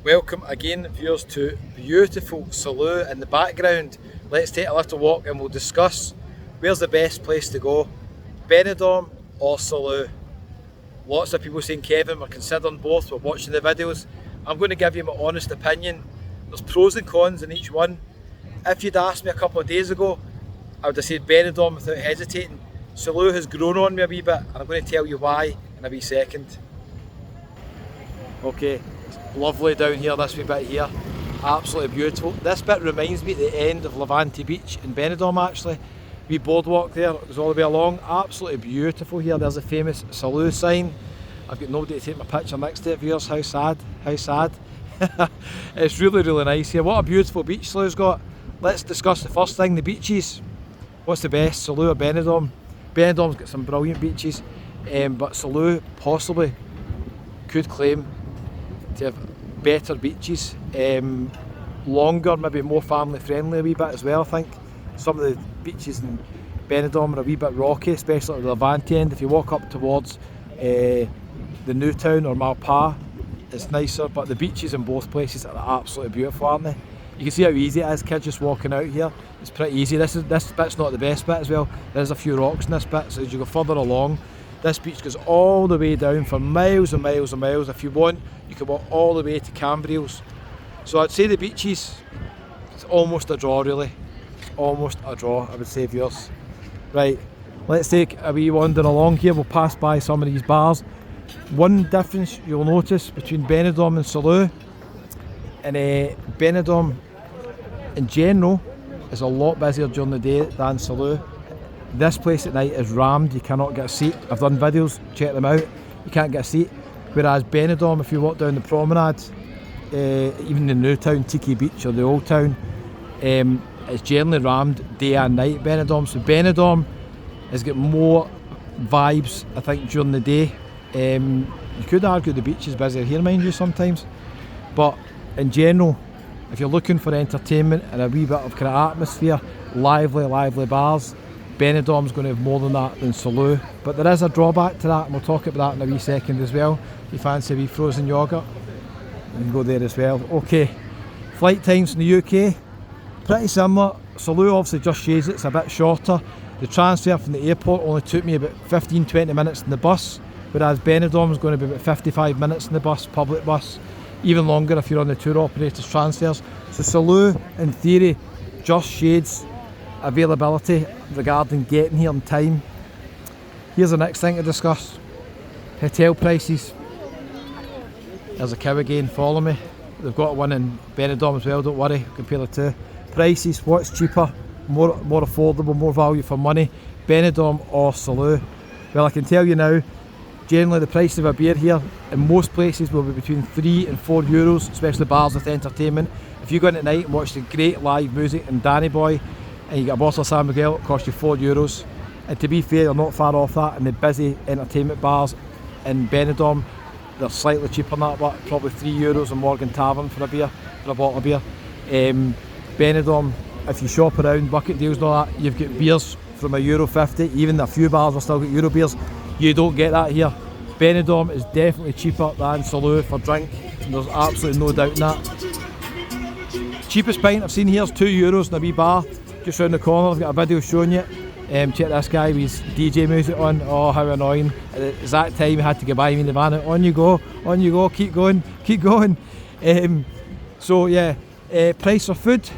Welcome again, viewers, to beautiful Salou in the background. Let's take a little walk and we'll discuss where's the best place to go, Benidorm or Salou. Lots of people saying, Kevin, we're considering both, we're watching the videos. I'm going to give you my honest opinion. There's pros and cons in each one. If you'd asked me a couple of days ago, I would have said Benidorm without hesitating. Salou has grown on me a wee bit, and I'm going to tell you why in a wee second. Okay, it's lovely down here, this wee bit here. Absolutely beautiful. This bit reminds me at the end of Levante Beach in Benidorm actually. Wee boardwalk there, it goes all the way along. Absolutely beautiful here. There's a famous Salou sign. I've got nobody to take my picture next to it, viewers. How sad, how sad. It's really, really nice here. What a beautiful beach Salou's got. Let's discuss the first thing, the beaches. What's the best, Salou or Benidorm? Benidorm's got some brilliant beaches, but Salou possibly could claim to have better beaches, longer, maybe more family friendly a wee bit as well. I think some of the beaches in Benidorm are a wee bit rocky, especially at the Levante end. If you walk up towards the new town or Malpa, it's nicer, but the beaches in both places are absolutely beautiful, aren't they? You can see how easy it is, kids just walking out here. It's pretty easy. This bit's not the best bit as well. There's a few rocks in this bit, so as you go further along, this beach goes all the way down for miles and miles and miles. If you want, you can walk all the way to Cambriels. So I'd say the beaches, it's almost a draw really. It's almost a draw, I would say, viewers. Right, let's take a wee wander along here. We'll pass by some of these bars. One difference you'll notice between Benidorm and Salou, and Benidorm in general is a lot busier during the day than Salou. This place at night is rammed, you cannot get a seat. I've done videos, check them out, you can't get a seat. Whereas Benidorm, if you walk down the promenade, even the new town, Tiki Beach or the old town, it's generally rammed day and night, Benidorm. So Benidorm has got more vibes, I think, during the day. You could argue the beach is busier here, mind you, sometimes. But in general, if you're looking for entertainment and a wee bit of kind of atmosphere, lively bars, Benidorm's going to have more than that than Salou. But there is a drawback to that, and we'll talk about that in a wee second as well. If you fancy a wee frozen yoghurt, you can go there as well. Okay, flight times in the UK, pretty similar. Salou obviously just shades it, it's a bit shorter. The transfer from the airport only took me about 15-20 minutes in the bus, whereas Benidorm's going to be about 55 minutes in the bus, public bus. Even longer if you're on the tour operators transfers. So Salou, in theory, just shades availability regarding getting here in time. Here's the next thing to discuss. Hotel prices. There's a cow again, follow me. They've got one in Benidorm as well, don't worry, compare the two. Prices, what's cheaper, more affordable, more value for money, Benidorm or Salou? Well, I can tell you now, generally the price of a beer here in most places will be between €3 and €4, especially bars with entertainment. If you go in at night and watch the great live music and Danny Boy and you get a bottle of San Miguel, it'll cost you €4. And to be fair, you're not far off that in the busy entertainment bars in Benidorm. They're slightly cheaper than that, but probably €3 in Morgan Tavern for a beer, for a bottle of beer. Benidorm, if you shop around, bucket deals and all that, you've got beers from €1.50, even a few bars have still got Euro beers. You don't get that here. Benidorm is definitely cheaper than Salou for drink, and there's absolutely no doubt in that. Cheapest pint I've seen here is €2 in a wee bar just round the corner. I've got a video showing you. Check this guy with his DJ music on. Oh, how annoying. At the exact time he had to get by me in the van. On you go, keep going. So yeah, price of food,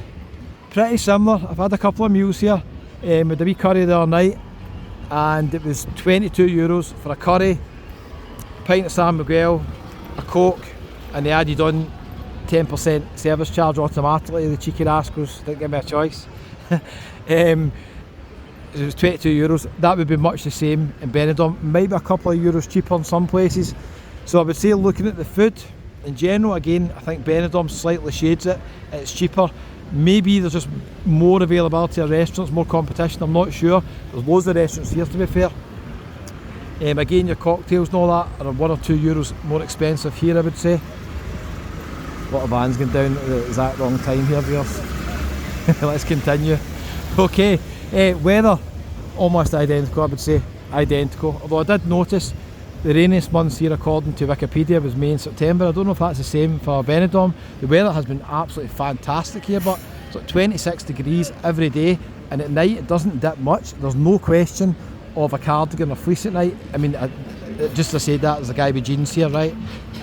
pretty similar. I've had a couple of meals here. With a wee curry the other night, and it was €22 for a curry, a pint of San Miguel, a Coke, and they added on 10% service charge automatically. The cheeky rascals didn't give me a choice. It was €22. That would be much the same in Benidorm, maybe a couple of euros cheaper in some places. So I would say, looking at the food in general, again, I think Benidorm slightly shades it. It's cheaper. Maybe there's just more availability of restaurants, more competition, I'm not sure. There's loads of restaurants here, to be fair. Again, your cocktails and all that are €1 or €2 more expensive here, I would say. A lot of vans going down at the exact wrong time here, viewers. Let's continue. Okay, weather, almost identical, I would say. Identical. Although I did notice The rainiest months here, according to Wikipedia, was May and September. I don't know if that's the same for Benidorm. The weather has been absolutely fantastic here, but it's like 26 degrees every day, and at night it doesn't dip much. There's no question of a cardigan or fleece at night. I mean, just to say that, there's a guy with jeans here, right?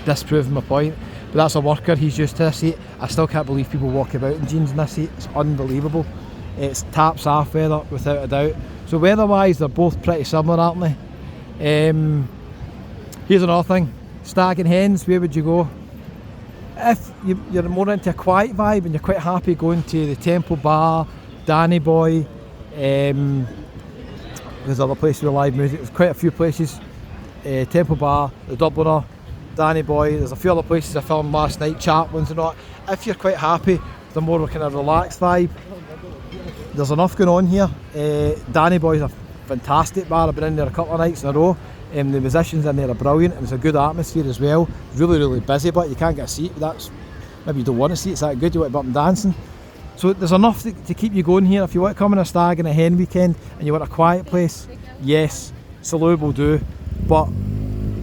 Disproving my point. But that's a worker, he's used to this heat. I still can't believe people walk about in jeans in this heat. It's unbelievable. It's taps off weather, without a doubt. So weather-wise, they're both pretty similar, aren't they? Here's another thing. Stag and hens, where would you go? If you're more into a quiet vibe and you're quite happy going to the Temple Bar, Danny Boy, there's other places with live music. There's quite a few places. Temple Bar, the Dubliner, Danny Boy. There's a few other places I filmed last night, Chaplin's and all. If you're quite happy, the more kind of relaxed vibe, there's enough going on here. Danny Boy's a fantastic bar. I've been in there a couple of nights in a row. The musicians in there are brilliant, and it's a good atmosphere as well. Really, really busy, but you can't get a seat. That's maybe you don't want a seat. It's that good. You want to be up and dancing. So there's enough to keep you going here. If you want to come on a stag and a hen weekend and you want a quiet place, yes, Salou will do. But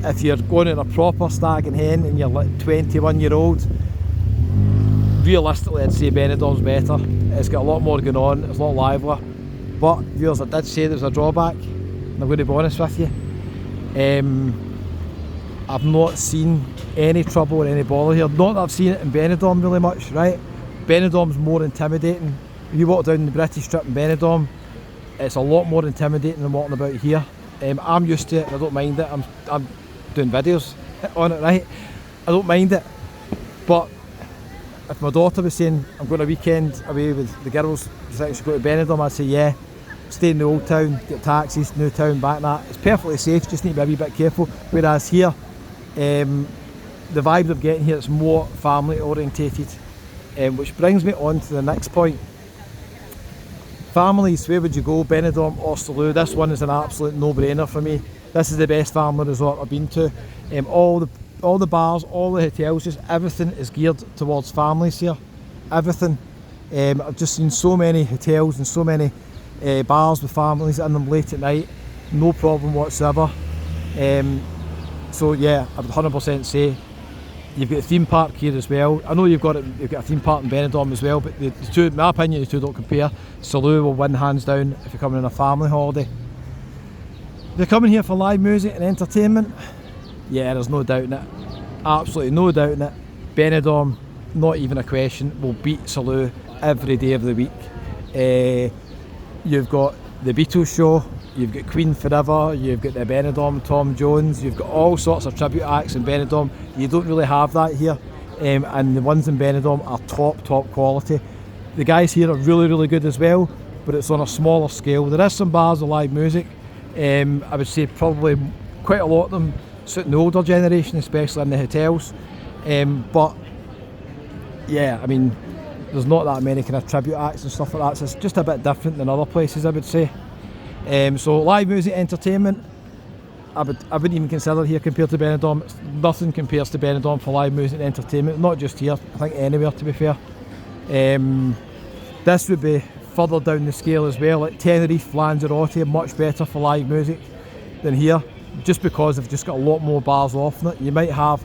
if you're going on a proper stag and hen and you're like 21-year-old, realistically I'd say Benidorm's better. It's got a lot more going on, it's a lot livelier. But viewers, I did say there's a drawback, and I'm going to be honest with you. I've not seen any trouble or any bother here. Not that I've seen it in Benidorm really much, right? Benidorm's more intimidating. If you walk down the British Strip in Benidorm, it's a lot more intimidating than walking about here. I'm used to it and I don't mind it. I'm doing videos on it, right? I don't mind it. But if my daughter was saying I'm going a weekend away with the girls, I should go to Benidorm, I'd say yeah. Stay in the old town, get taxis, new town, back and that. It's perfectly safe, just need to be a wee bit careful. Whereas here, the vibe I'm getting here is more family orientated. Which brings me on to the next point. Families, where would you go? Benidorm or Salou? This one is an absolute no-brainer for me. This is the best family resort I've been to. All the bars, all the hotels, just everything is geared towards families here. Everything. I've just seen so many hotels and so many bars with families in them late at night. No problem whatsoever. So yeah, I would 100% say you've got a theme park here as well. I know you've got a theme park in Benidorm as well, but the two, in my opinion, the two don't compare. Salou will win hands down if you're coming on a family holiday. If you're coming here for live music and entertainment, yeah, there's no doubt in it. Absolutely no doubt in it. Benidorm, not even a question, will beat Salou every day of the week. You've got the Beatles show, you've got Queen Forever, you've got the Benidorm Tom Jones, you've got all sorts of tribute acts in Benidorm. You don't really have that here, and the ones in Benidorm are top quality. The guys here are really, really good as well, but it's on a smaller scale. There is some bars of live music. I would say probably quite a lot of them suiting the older generation, especially in the hotels. But yeah, I mean, there's not that many kind of tribute acts and stuff like that, so it's just a bit different than other places, I would say. So live music, entertainment, I wouldn't even consider here compared to Benidorm. Nothing compares to Benidorm for live music and entertainment, not just here, I think anywhere to be fair. This would be further down the scale as well, like Tenerife, Lanzarote, much better for live music than here, just because they've just got a lot more bars offering it. You might have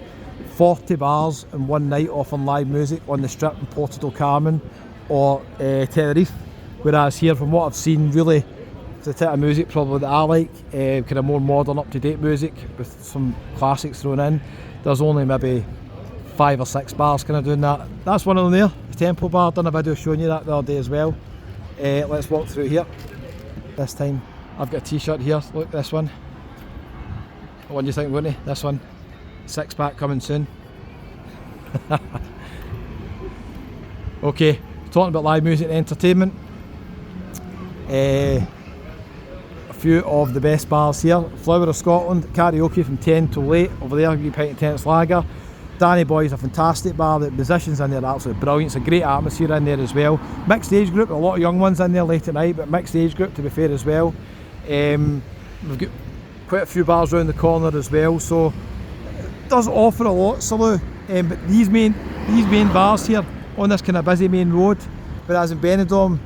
40 bars in one night offering live music on the strip in Porto del Carmen or Tenerife, whereas here, from what I've seen, really the type of music probably that I like, kind of more modern, up-to-date music with some classics thrown in, there's only maybe 5 or 6 bars kind of doing that. That's one of them there, the Temple Bar. Done a video showing you that the other day as well. Let's walk through here. This time I've got a t-shirt here, look, this one. What do you think, wouldn't you? This one, 6-pack coming soon. Okay, talking about live music and entertainment. A few of the best bars here. Flower of Scotland, karaoke from 10 till late. Over there, you pint of Tennis Lager. Danny Boy is a fantastic bar. The musicians in there are absolutely brilliant. It's a great atmosphere in there as well. Mixed age group, a lot of young ones in there late at night, but mixed age group to be fair as well. We've got quite a few bars around the corner as well, so it does offer a lot, Salou. But these main bars here on this kind of busy main road, whereas in Benidorm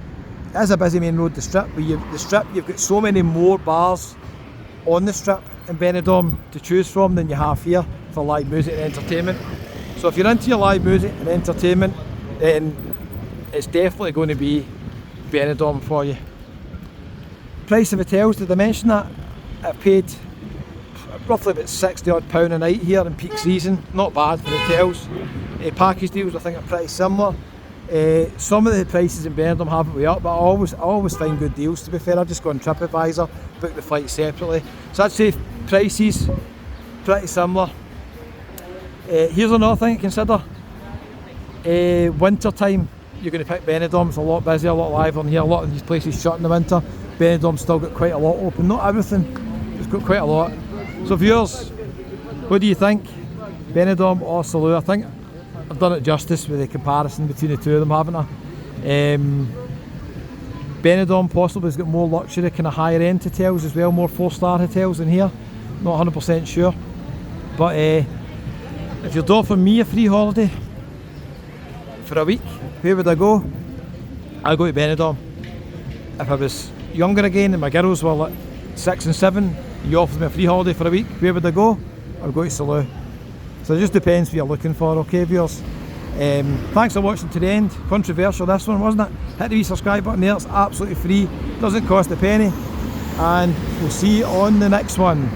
it is a busy main road, the strip, but you've got so many more bars on the strip in Benidorm to choose from than you have here for live music and entertainment. So if you're into your live music and entertainment, then it's definitely going to be Benidorm for you. Price of hotels, did I mention that? I've paid roughly about £60 odd a night here in peak season. Not bad for hotels. Package deals I think are pretty similar. Some of the prices in Benidorm haven't way up, but I always find good deals, to be fair. I just go on TripAdvisor, book the flight separately. So I'd say prices pretty similar. Here's another thing to consider. Winter time, you're going to pick Benidorm. It's a lot busier, a lot livelier here. A lot of these places shut in the winter. Benidorm's still got quite a lot open. Not everything, it's got quite a lot. So viewers, what do you think? Benidorm or Salou? I think I've done it justice with the comparison between the two of them, haven't I? Benidorm possibly has got more luxury, kind of higher end hotels as well, more 4-star hotels in here. Not 100% sure. But if you'd offer me a free holiday for a week, where would I go? I'd go to Benidorm. If I was younger again and my girls were like 6 and 7, you offered me a free holiday for a week, where would I go? I would go to Salou. So it just depends what you're looking for, okay viewers? Thanks for watching to the end. Controversial this one, wasn't it? Hit the wee subscribe button there, it's absolutely free, doesn't cost a penny. And we'll see you on the next one.